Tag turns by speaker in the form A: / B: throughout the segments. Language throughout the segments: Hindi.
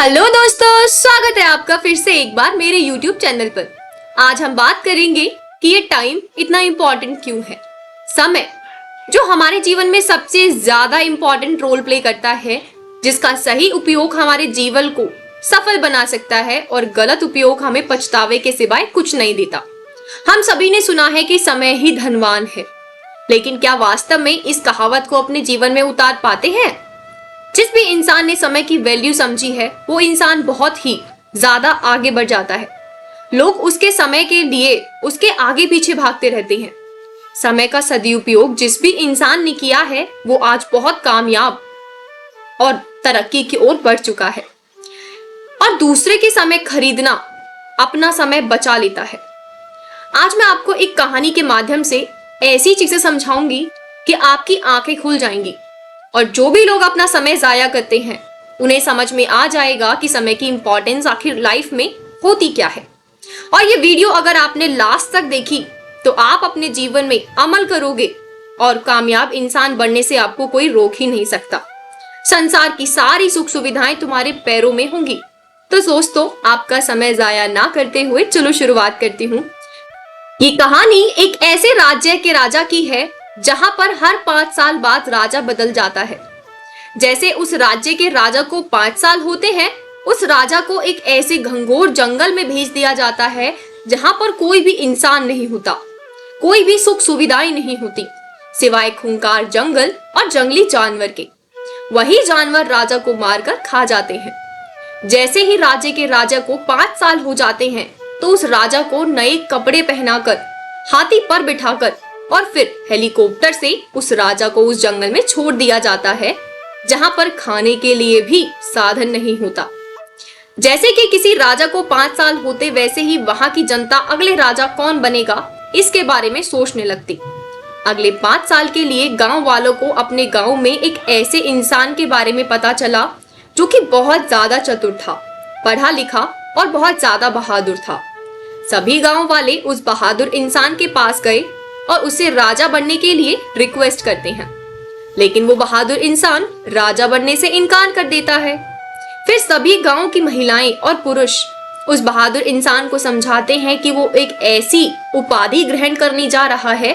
A: हेलो दोस्तों, स्वागत है आपका फिर से एक बार मेरे YouTube चैनल पर। आज हम बात करेंगे कि ये टाइम इतना इम्पोर्टेंट क्यों है। समय जो हमारे जीवन में सबसे ज्यादा इम्पोर्टेंट रोल प्ले करता है, जिसका सही उपयोग हमारे जीवन को सफल बना सकता है और गलत उपयोग हमें पछतावे के सिवाय कुछ नहीं देता। हम सभी ने सुना है कि समय ही धनवान है, लेकिन क्या वास्तव में इस कहावत को अपने जीवन में उतार पाते हैं? जिस भी इंसान ने समय की वैल्यू समझी है, वो इंसान बहुत ही ज्यादा आगे बढ़ जाता है। लोग उसके समय के लिए उसके आगे पीछे भागते रहते हैं। समय का सदुपयोग जिस भी इंसान ने किया है, वो आज बहुत कामयाब और तरक्की की ओर बढ़ चुका है और दूसरे के समय खरीदना अपना समय बचा लेता है। आज मैं आपको एक कहानी के माध्यम से ऐसी चीजें समझाऊंगी कि आपकी आंखें खुल जाएंगी और जो भी लोग अपना समय जाया करते हैं, उन्हें समझ में आ जाएगा कि समय की इंपॉर्टेंस आखिर लाइफ में होती क्या है। और ये वीडियो अगर आपने लास्ट तक देखी तो आप अपने जीवन में अमल करोगे और कामयाब इंसान बनने से आपको कोई रोक ही नहीं सकता। संसार की सारी सुख सुविधाएं तुम्हारे पैरों में होंगी। तो दोस्तों, आपका समय जाया ना करते हुए चलो शुरुआत करती हूँ। ये कहानी एक ऐसे राज्य के राजा की है जहां पर हर 5 साल बाद राजा बदल जाता है। जैसे उस राज्य के राजा को 5 साल होते हैं, उस राजा को एक ऐसे घंघोर जंगल में भेज दिया जाता है जहां पर कोई भी इंसान नहीं होता, कोई भी सुख सुविधाएं नहीं होती, सिवाय खूंखार जंगल और जंगली जानवर के। वही जानवर राजा को मारकर खा जाते हैं। जैसे ही राज्य के राजा को 5 साल हो जाते हैं, तो उस राजा को नए कपड़े पहनाकर, हाथी पर बिठाकर और फिर हेलीकॉप्टर से उस राजा को उस जंगल में छोड़ दिया जाता है, जहां पर खाने के लिए भी साधन नहीं होता। जैसे कि किसी राजा को 5 साल होते, वैसे ही वहां की जनता अगले राजा कौन बनेगा इसके बारे में सोचने लगती। अगले 5 साल के लिए गांव वालों को अपने गांव में एक ऐसे इंसान के बारे में पता चला जो कि बहुत ज्यादा चतुर था, पढ़ा लिखा और बहुत ज्यादा बहादुर था। सभी गांव वाले उस बहादुर इंसान के पास गए और उसे राजा बनने के लिए रिक्वेस्ट करते हैं, लेकिन वो बहादुर इंसान राजा बनने से इनकार कर देता है। फिर सभी गांव की महिलाएं और पुरुष उस बहादुर इंसान को समझाते हैं कि वो एक ऐसी उपाधि ग्रहण करने जा रहा है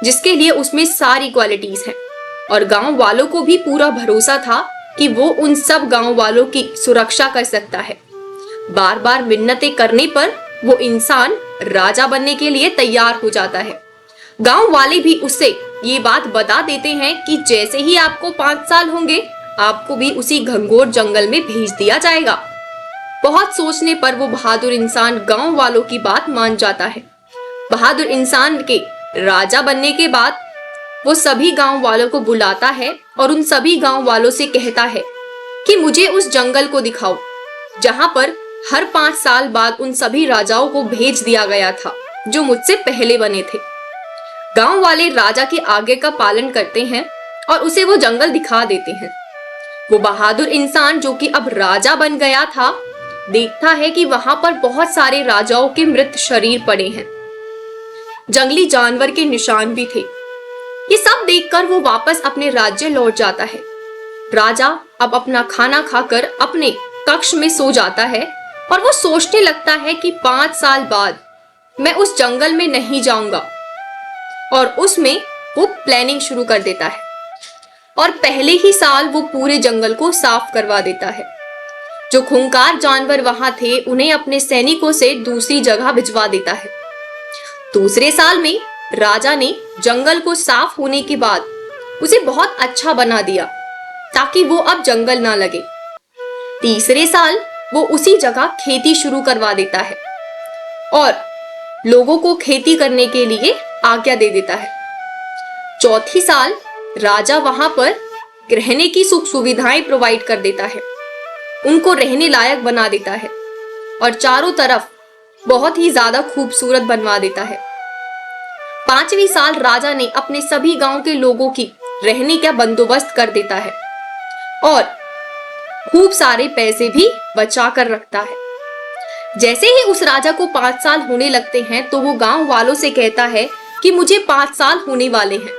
A: जिसके लिए उसमें सारी क्वालिटीज हैं, और गांव वालों को भी पूरा भरोसा था कि वो उन सब गांव वालों की सुरक्षा कर सकता है। बार बार मिन्नतें करने पर वो इंसान राजा बनने के लिए तैयार हो जाता है। गांव वाले भी उससे ये बात बता देते हैं कि जैसे ही आपको 5 साल होंगे, आपको भी उसी घंघोर जंगल में भेज दिया जाएगा। बहुत सोचने पर वो बहादुर इंसान गांव वालों की बात मान जाता है। बहादुर इंसान के राजा बनने के बाद वो सभी गांव वालों को बुलाता है और उन सभी गांव वालों से कहता है कि मुझे उस जंगल को दिखाओ जहां पर हर 5 साल बाद उन सभी राजाओं को भेज दिया गया था जो मुझसे पहले बने थे। गांव वाले राजा के आज्ञा का पालन करते हैं और उसे वो जंगल दिखा देते हैं। वो बहादुर इंसान जो कि अब राजा बन गया था, देखता है कि वहां पर बहुत सारे राजाओं के मृत शरीर पड़े हैं। जंगली जानवर के निशान भी थे। ये सब देखकर वो वापस अपने राज्य लौट जाता है। राजा अब अपना खाना खाकर अपने कक्ष में सो जाता है और वो सोचने लगता है कि 5 साल बाद मैं उस जंगल में नहीं जाऊंगा, और उसमें वो प्लानिंग शुरू कर देता है और पहले ही साल वो पूरे जंगल को साफ करवा देता है। जो खूंखार जानवर वहां थे, उन्हें अपने सैनिकों से दूसरी जगह भिजवा देता है। दूसरे साल में राजा ने जंगल को साफ होने के बाद उसे बहुत अच्छा बना दिया ताकि वो अब जंगल ना लगे। तीसरे साल वो उसी जगह खेती शुरू करवा देता है और लोगों को खेती करने के लिए आज्ञा दे देता है। चौथी साल राजा वहां पर रहने की सुख सुविधाएं प्रोवाइड कर देता है, उनको रहने लायक बना देता है और चारों तरफ बहुत ही ज्यादा खूबसूरत बनवा देता है। 5वीं साल राजा ने अपने सभी गांव के लोगों की रहने का बंदोबस्त कर देता है और खूब सारे पैसे भी बचा कर रखता है। जैसे ही उस राजा को 5 साल होने लगते हैं, तो वो गांव वालों से कहता है कि मुझे 5 साल होने वाले हैं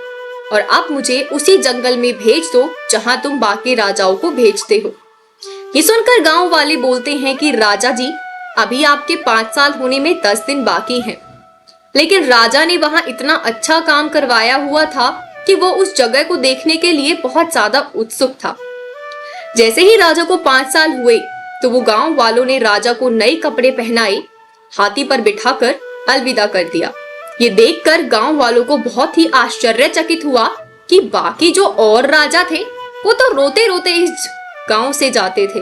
A: और अब मुझे उसी जंगल में भेज दो जहां तुम बाकी राजाओं को भेजते हो। ये सुनकर गांव वाले बोलते हैं कि राजा जी, अभी आपके 5 साल होने में 10 दिन बाकी हैं। लेकिन राजा ने वहां इतना अच्छा काम करवाया हुआ था कि वो उस जगह को देखने के लिए बहुत ज्यादा उत्सुक था। जैसे ही राजा को 5 साल हुए तो वो गांव वालों ने राजा को नए कपड़े पहनाए, हाथी पर बिठाकर अलविदा कर दिया। ये देखकर गांव वालों को बहुत ही आश्चर्यचकित हुआ कि बाकी जो और राजा थे वो तो रोते रोते इस गांव से जाते थे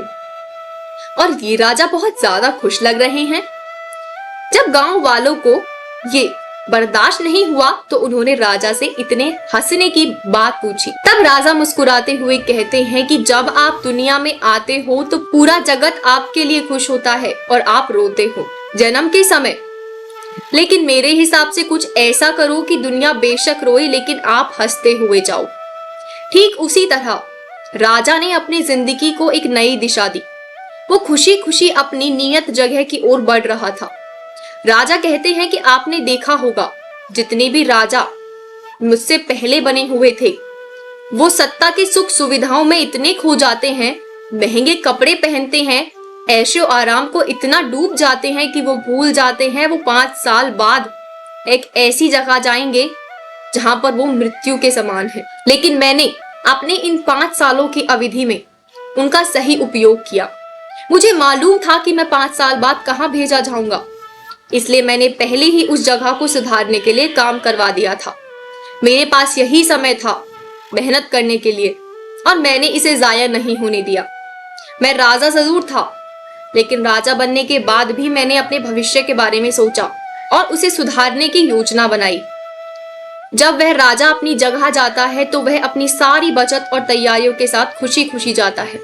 A: और ये राजा बहुत ज्यादा खुश लग रहे हैं। जब गांव वालों को ये बर्दाश्त नहीं हुआ तो उन्होंने राजा से इतने हंसने की बात पूछी। तब राजा मुस्कुराते हुए कहते हैं कि जब आप दुनिया में आते हो तो पूरा जगत आपके लिए खुश होता है और आप रोते हो जन्म के समय। लेकिन मेरे हिसाब से कुछ ऐसा करो कि दुनिया बेशक रोए लेकिन आप हंसते हुए जाओ। ठीक उसी तरह राजा ने अपनी जिंदगी को एक नई दिशा दी। वो खुशी खुशी अपनी नियत जगह की ओर बढ़ रहा था। राजा कहते हैं कि आपने देखा होगा जितने भी राजा मुझसे पहले बने हुए थे वो सत्ता की सुख सुविधाओं में इतने खो जाते हैं, महंगे कपड़े पहनते हैं, ऐशो आराम को इतना डूब जाते हैं कि वो भूल जाते हैं वो 5 साल बाद एक ऐसी जगह जाएंगे जहां पर वो मृत्यु के समान है। लेकिन मैंने अपने इन 5 सालों की अवधि में उनका सही उपयोग किया। मुझे मालूम था कि मैं 5 साल बाद कहां भेजा जाऊंगा, इसलिए मैंने पहले ही उस जगह को सुधारने के लिए काम करवा दिया था। मेरे पास यही समय था मेहनत करने के लिए और मैंने इसे जाया नहीं होने दिया। मैं राजा जरूर था, लेकिन राजा बनने के बाद भी मैंने अपने भविष्य के बारे में सोचा और उसे सुधारने की योजना बनाई। जब वह राजा अपनी जगह जाता है तो वह अपनी सारी बचत और तैयारियों के साथ खुशी खुशी जाता है।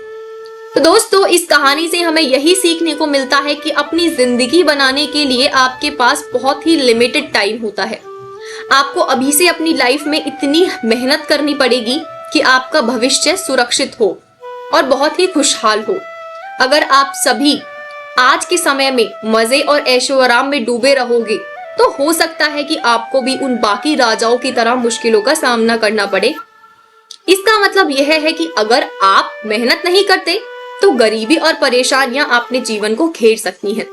A: तो दोस्तों, इस कहानी से हमें यही सीखने को मिलता है कि अपनी जिंदगी बनाने के लिए आपके पास बहुत ही लिमिटेड टाइम होता है। आपको अभी से अपनी लाइफ में इतनी मेहनत करनी पड़ेगी कि आपका भविष्य सुरक्षित हो और बहुत ही खुशहाल हो। अगर आप सभी आज के समय में मजे और ऐशो आराम में डूबे रहोगे तो हो सकता है कि आपको भी उन बाकी राजाओं की तरह मुश्किलों का सामना करना पड़े। इसका मतलब यह है कि अगर आप मेहनत नहीं करते तो गरीबी और परेशानियां अपने जीवन को घेर सकती हैं।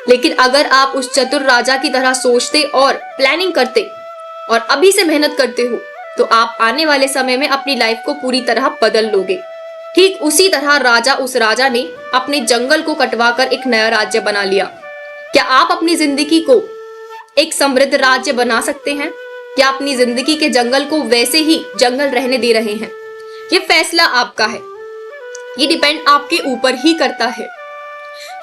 A: लेकिन अगर आप उस चतुर राजा की तरह सोचते और प्लानिंग करते और अभी से मेहनत करते हो तो आप आने वाले समय में अपनी लाइफ को पूरी तरह बदल लोगे। ठीक उसी तरह उस राजा ने अपने जंगल को कटवाकर एक नया राज्य बना लिया। क्या आप अपनी जिंदगी को एक समृद्ध राज्य बना सकते हैं या अपनी जिंदगी के जंगल को वैसे ही जंगल रहने दे रहे हैं? ये फैसला आपका है। ये डिपेंड आपके ऊपर ही करता है,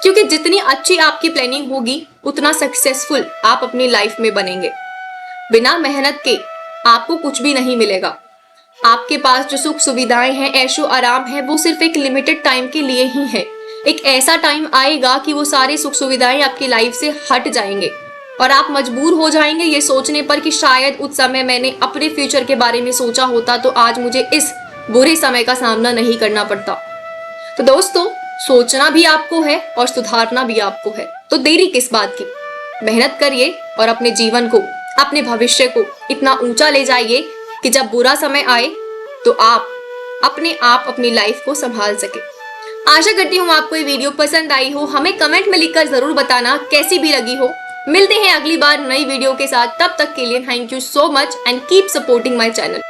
A: क्योंकि जितनी अच्छी आपकी प्लानिंग होगी उतना सक्सेसफुल आप अपनी लाइफ में बनेंगे। बिना मेहनत के आपको कुछ भी नहीं मिलेगा। आपके पास जो सुख सुविधाएं हैं, ऐशो आराम है, वो सिर्फ एक लिमिटेड टाइम के लिए ही है। एक ऐसा टाइम आएगा कि वो सारी सुख सुविधाएं आपकी लाइफ से हट जाएंगे और आप मजबूर हो जाएंगे ये सोचने पर कि शायद उस समय मैंने अपने फ्यूचर के बारे में सोचा होता तो आज मुझे इस बुरे समय का सामना नहीं करना पड़ता। तो दोस्तों, सोचना भी आपको है और सुधारना भी आपको है, तो देरी किस बात की? मेहनत करिए और अपने जीवन को, अपने भविष्य को इतना ऊंचा ले जाइए कि जब बुरा समय आए तो आप अपने आप अपनी लाइफ को संभाल सके। आशा करती हूँ आपको ये वीडियो पसंद आई हो। हमें कमेंट में लिखकर जरूर बताना कैसी भी लगी हो। मिलते हैं अगली बार नई वीडियो के साथ। तब तक के लिए thank you so much and keep supporting my channel.